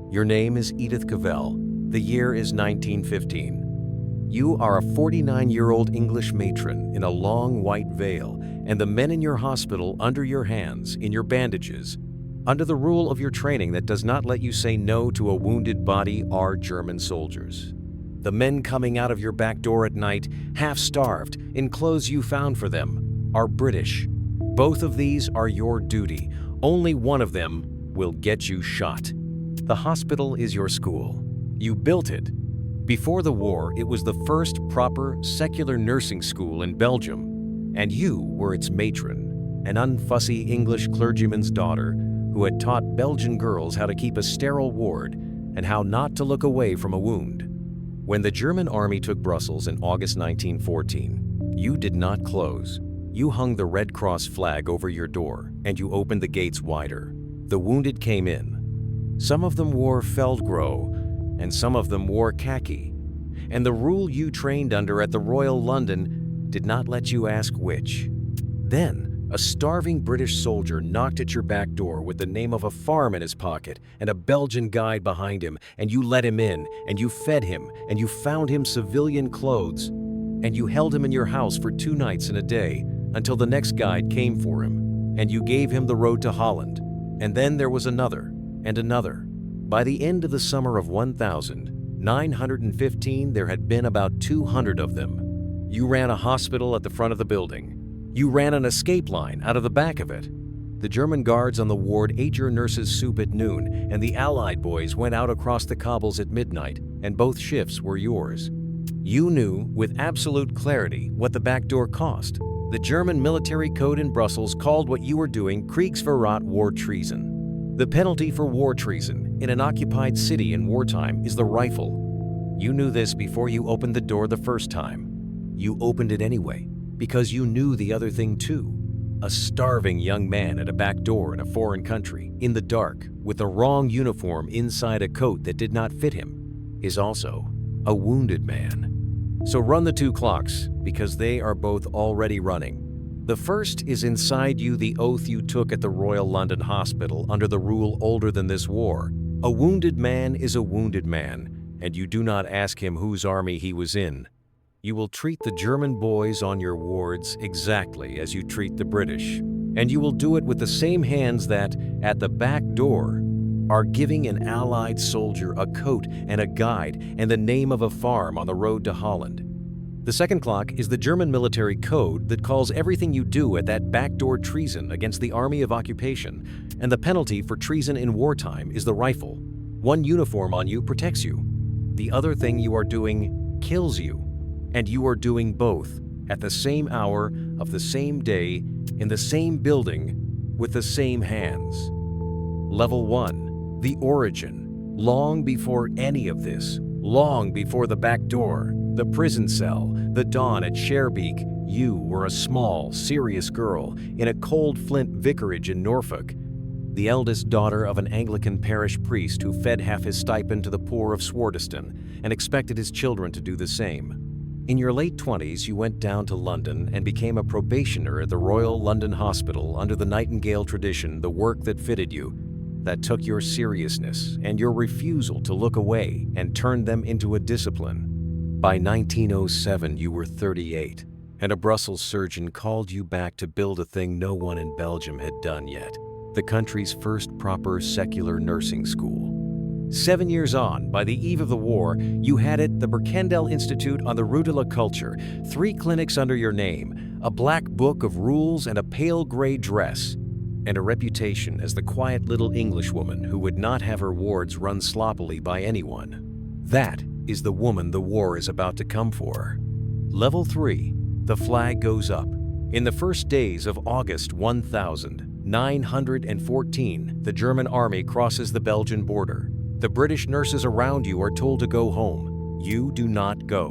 Your name is Edith Cavell. The year is 1915. You are a 49-year-old English matron in a long white veil, and the men in your hospital under your hands, in your bandages, under the rule of your training that does not let you say no to a wounded body, are German soldiers. The men coming out of your back door at night, half-starved, in clothes you found for them, are British. Both of these are your duty. Only one of them will get you shot. The hospital is your school. You built it. Before the war, it was the first proper secular nursing school in Belgium, and you were its matron, an unfussy English clergyman's daughter who had taught Belgian girls how to keep a sterile ward and how not to look away from a wound. When the German army took Brussels in August 1914, you did not close. You hung the Red Cross flag over your door, and you opened the gates wider. The wounded came in. Some of them wore Feldgrau, and some of them wore khaki. And the rule you trained under at the Royal London did not let you ask which. Then, a starving British soldier knocked at your back door with the name of a farm in his pocket and a Belgian guide behind him, and you let him in, and you fed him, and you found him civilian clothes, and you held him in your house for 2 nights and a day until the next guide came for him, and you gave him the road to Holland. And then there was another, and another. By the end of the summer of 1915, there had been about 200 of them. You ran a hospital at the front of the building. You ran an escape line out of the back of it. The German guards on the ward ate your nurse's soup at noon, and the Allied boys went out across the cobbles at midnight, and both shifts were yours. You knew with absolute clarity what the back door cost. The German military code in Brussels called what you were doing Kriegsverrat, war treason. The penalty for war treason in an occupied city in wartime is the rifle. You knew this before you opened the door the first time. You opened it anyway, because you knew the other thing too. A starving young man at a back door in a foreign country, in the dark, with the wrong uniform inside a coat that did not fit him, is also a wounded man. So run the 2 clocks, because they are both already running. The first is inside you the oath you took at the Royal London Hospital under the rule older than this war. A wounded man is a wounded man, and you do not ask him whose army he was in. You will treat the German boys on your wards exactly as you treat the British, and you will do it with the same hands that, at the back door, are giving an Allied soldier a coat and a guide and the name of a farm on the road to Holland. The second clock is the German military code that calls everything you do at that backdoor treason against the army of occupation, and the penalty for treason in wartime is the rifle. One uniform on you protects you. The other thing you are doing kills you, and you are doing both at the same hour of the same day in the same building with the same hands. Level 1, the origin. Long before any of this, long before the back door, the prison cell, the dawn at Sherbeek, you were a small, serious girl in a cold flint vicarage in Norfolk, the eldest daughter of an Anglican parish priest who fed half his stipend to the poor of Swardeston and expected his children to do the same. In your late 20s, you went down to London and became a probationer at the Royal London Hospital under the Nightingale tradition, the work that fitted you, that took your seriousness and your refusal to look away and turned them into a discipline. By 1907, you were 38, and a Brussels surgeon called you back to build a thing no one in Belgium had done yet, the country's first proper secular nursing school. 7 years on, by the eve of the war, you had it, the Berkendel Institute on the Rue de la Culture, 3 clinics under your name, a black book of rules and a pale gray dress, and a reputation as the quiet little Englishwoman who would not have her wards run sloppily by anyone. That is the woman the war is about to come for. Level 3, the flag goes up. In the first days of August 1914, the German army crosses the Belgian border. The British nurses around you are told to go home. You do not go.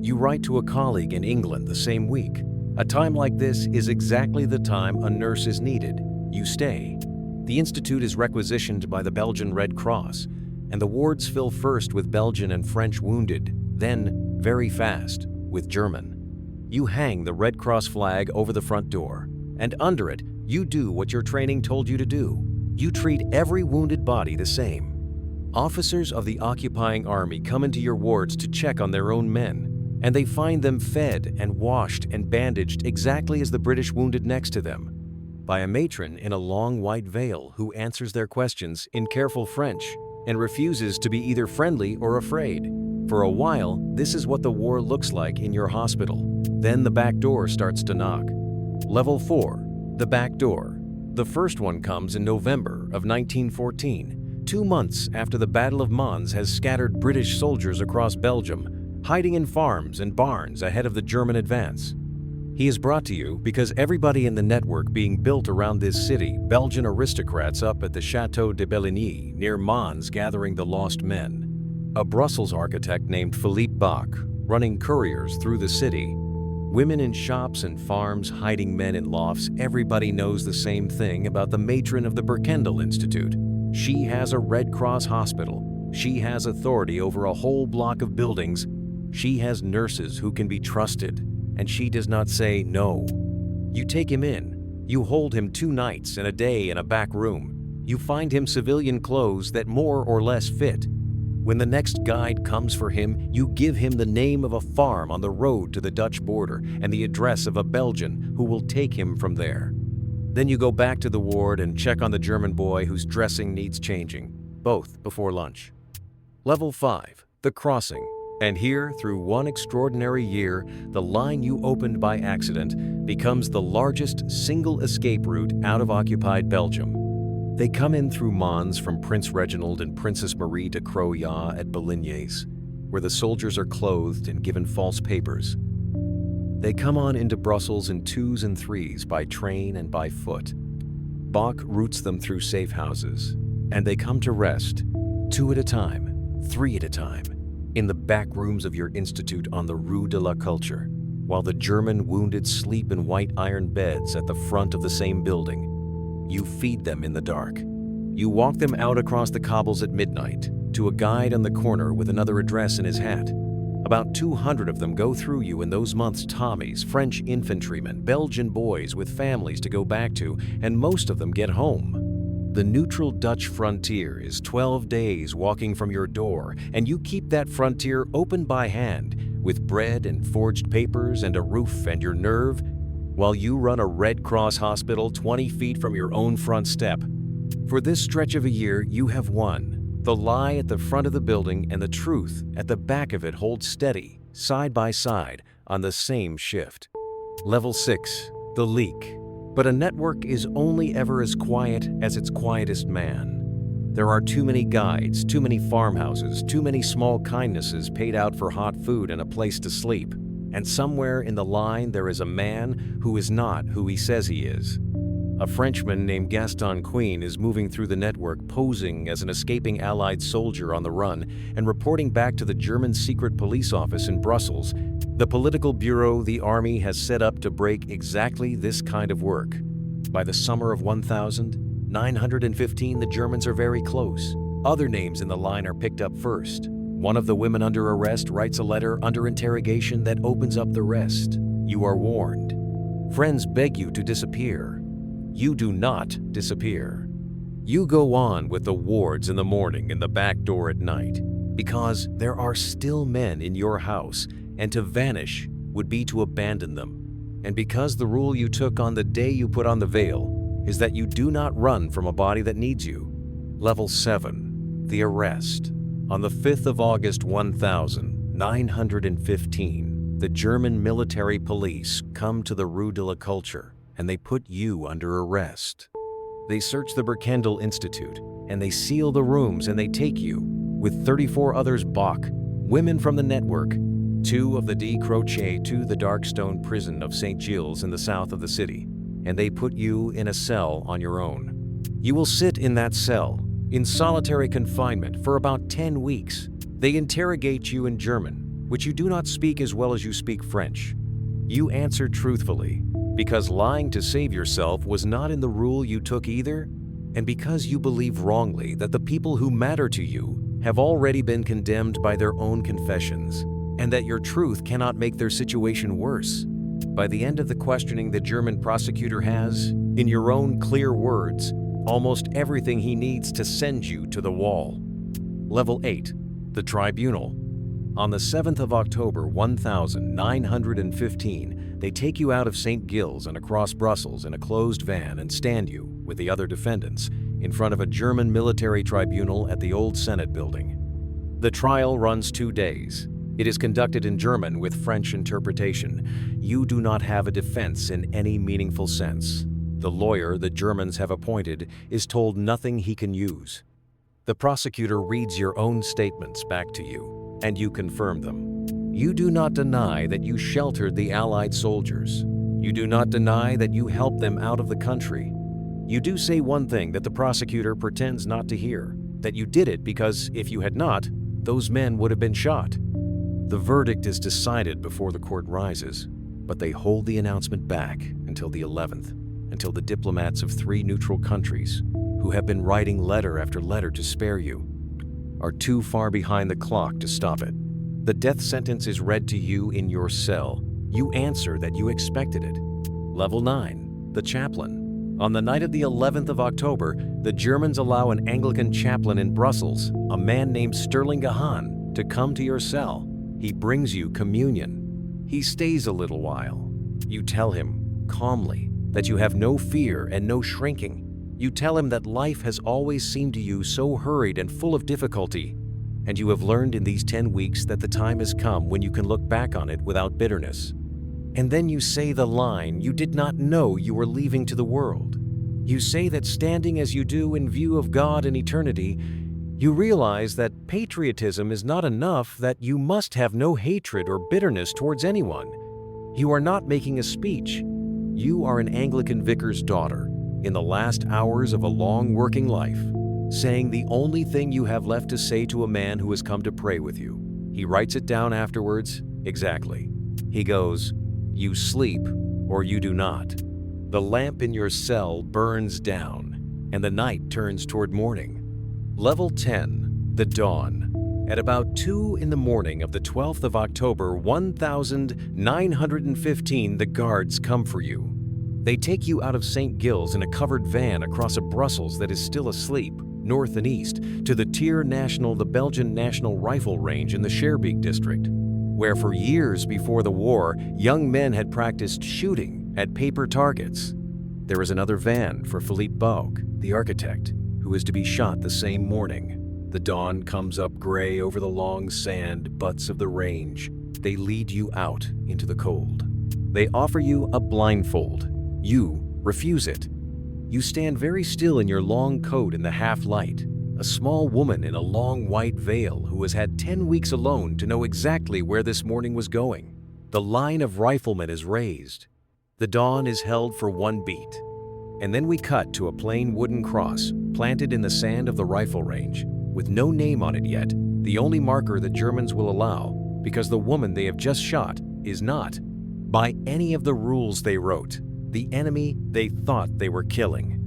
You write to a colleague in England the same week. A time like this is exactly the time a nurse is needed. You stay. The institute is requisitioned by the Belgian Red Cross, and the wards fill first with Belgian and French wounded, then, very fast, with German. You hang the Red Cross flag over the front door, and under it, you do what your training told you to do. You treat every wounded body the same. Officers of the occupying army come into your wards to check on their own men, and they find them fed and washed and bandaged exactly as the British wounded next to them, by a matron in a long white veil who answers their questions in careful French and refuses to be either friendly or afraid. For a while, this is what the war looks like in your hospital. Then the back door starts to knock. Level 4. The back door. The first one comes in November of 1914, 2 months after the Battle of Mons has scattered British soldiers across Belgium, hiding in farms and barns ahead of the German advance. He is brought to you because everybody in the network being built around this city, Belgian aristocrats up at the Château de Belligny near Mons gathering the lost men. A Brussels architect named Philippe Bach running couriers through the city. Women in shops and farms hiding men in lofts. Everybody knows the same thing about the matron of the Berkendel Institute. She has a Red Cross hospital. She has authority over a whole block of buildings. She has nurses who can be trusted. And she does not say no. You take him in. You hold him 2 nights and a day in a back room. You find him civilian clothes that more or less fit. When the next guide comes for him, you give him the name of a farm on the road to the Dutch border and the address of a Belgian who will take him from there. Then you go back to the ward and check on the German boy whose dressing needs changing, both before lunch. Level 5. The crossing. And here, through one extraordinary year, the line you opened by accident becomes the largest single escape route out of occupied Belgium. They come in through Mons from Prince Reginald and Princess Marie de Croyat at Boulignes, where the soldiers are clothed and given false papers. They come on into Brussels in 2s and 3s by train and by foot. Bach routes them through safe houses, and they come to rest, 2 at a time, 3 at a time, in the back rooms of your institute on the Rue de la Culture, while the German wounded sleep in white iron beds at the front of the same building. You feed them in the dark. You walk them out across the cobbles at midnight to a guide on the corner with another address in his hat. About 200 of them go through you in those months: Tommies, French infantrymen, Belgian boys with families to go back to, and most of them get home. The neutral Dutch frontier is 12 days walking from your door, and you keep that frontier open by hand with bread and forged papers and a roof and your nerve, while you run a Red Cross hospital 20 feet from your own front step. For this stretch of a year, you have won. The lie at the front of the building and the truth at the back of it hold steady, side by side, on the same shift. Level 6. The leak. But a network is only ever as quiet as its quietest man. There are too many guides, too many farmhouses, too many small kindnesses paid out for hot food and a place to sleep. And somewhere in the line there is a man who is not who he says he is. A Frenchman named Gaston Queen is moving through the network posing as an escaping Allied soldier on the run and reporting back to the German secret police office in Brussels, the political bureau the army has set up to break exactly this kind of work. By the summer of 1915, the Germans are very close. Other names in the line are picked up first. One of the women under arrest writes a letter under interrogation that opens up the rest. You are warned. Friends beg you to disappear. You do not disappear. You go on with the wards in the morning and the back door at night, because there are still men in your house, and to vanish would be to abandon them. And because the rule you took on the day you put on the veil is that you do not run from a body that needs you. Level 7. The arrest. On the 5th of August 1915, the German military police come to the Rue de la Culture, and they put you under arrest. They search the Berkendel Institute, and they seal the rooms, and they take you, with 34 others Bach, women from the network, 2 of the D. Crochet, to the dark stone prison of St-Gilles in the south of the city, and they put you in a cell on your own. You will sit in that cell, in solitary confinement, for about 10 weeks. They interrogate you in German, which you do not speak as well as you speak French. You answer truthfully, because lying to save yourself was not in the rule you took either, and because you believe wrongly that the people who matter to you have already been condemned by their own confessions, and that your truth cannot make their situation worse. By the end of the questioning, the German prosecutor has, in your own clear words, almost everything he needs to send you to the wall. Level 8, the tribunal. On the 7th of October 1915, they take you out of St-Gilles and across Brussels in a closed van and stand you, with the other defendants, in front of a German military tribunal at the old Senate building. The trial runs 2 days. It is conducted in German with French interpretation. You do not have a defense in any meaningful sense. The lawyer the Germans have appointed is told nothing he can use. The prosecutor reads your own statements back to you, and you confirm them. You do not deny that you sheltered the Allied soldiers. You do not deny that you helped them out of the country. You do say one thing that the prosecutor pretends not to hear, that you did it because if you had not, those men would have been shot. The verdict is decided before the court rises, but they hold the announcement back until the 11th, until the diplomats of 3 neutral countries, who have been writing letter after letter to spare you, are too far behind the clock to stop it. The death sentence is read to you in your cell. You answer that you expected it. Level 9, the chaplain. On the night of the 11th of October, the Germans allow an Anglican chaplain in Brussels, a man named Sterling Gahan, to come to your cell. He brings you communion. He stays a little while. You tell him, calmly, that you have no fear and no shrinking. You tell him that life has always seemed to you so hurried and full of difficulty, and you have learned in these 10 weeks that the time has come when you can look back on it without bitterness. And then you say the line you did not know you were leaving to the world. You say that standing as you do in view of God and eternity, you realize that patriotism is not enough, that you must have no hatred or bitterness towards anyone. You are not making a speech. You are an Anglican vicar's daughter, in the last hours of a long working life, saying the only thing you have left to say to a man who has come to pray with you. He writes it down afterwards, exactly. He goes, "You sleep or you do not." The lamp in your cell burns down, and the night turns toward morning. Level 10, the dawn. At about 2 in the morning of the 12th of October 1915, the guards come for you. They take you out of St-Gilles in a covered van across a Brussels that is still asleep, north and east, to the Tir National, the Belgian National Rifle Range in the Schaerbeek district, where for years before the war, young men had practiced shooting at paper targets. There is another van for Philippe Baug, the architect, who is to be shot the same morning. The dawn comes up gray over the long sand butts of the range. They lead you out into the cold. They offer you a blindfold. You refuse it. You stand very still in your long coat in the half-light, a small woman in a long white veil who has had 10 weeks alone to know exactly where this morning was going. The line of riflemen is raised. The dawn is held for 1 beat. And then we cut to a plain wooden cross planted in the sand of the rifle range, with no name on it yet, the only marker the Germans will allow, because the woman they have just shot is not, by any of the rules they wrote, the enemy they thought they were killing.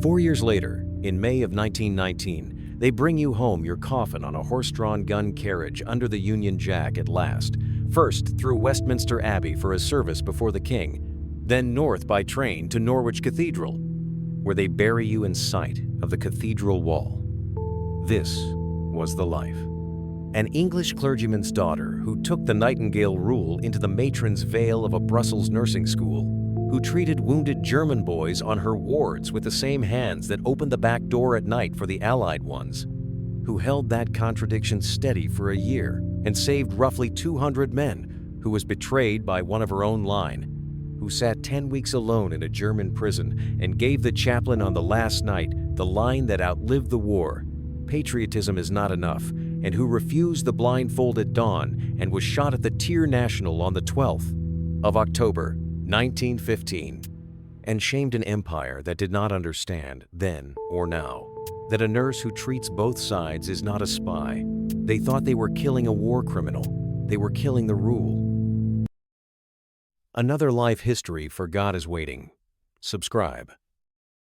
4 years later, in May of 1919, they bring you home your coffin on a horse-drawn gun carriage under the Union Jack at last, first through Westminster Abbey for a service before the King, then north by train to Norwich Cathedral, where they bury you in sight of the cathedral wall. This was the life. An English clergyman's daughter who took the Nightingale rule into the matron's veil of a Brussels nursing school, who treated wounded German boys on her wards with the same hands that opened the back door at night for the Allied ones, who held that contradiction steady for a year and saved roughly 200 men, who was betrayed by one of her own line, who sat 10 weeks alone in a German prison and gave the chaplain on the last night the line that outlived the war, "Patriotism is not enough," and who refused the blindfold at dawn and was shot at the Tir National on the 12th of October 1915, and shamed an empire that did not understand, then or now, that a nurse who treats both sides is not a spy. They thought they were killing a war criminal. They were killing the rule. Another life history for God is waiting. Subscribe.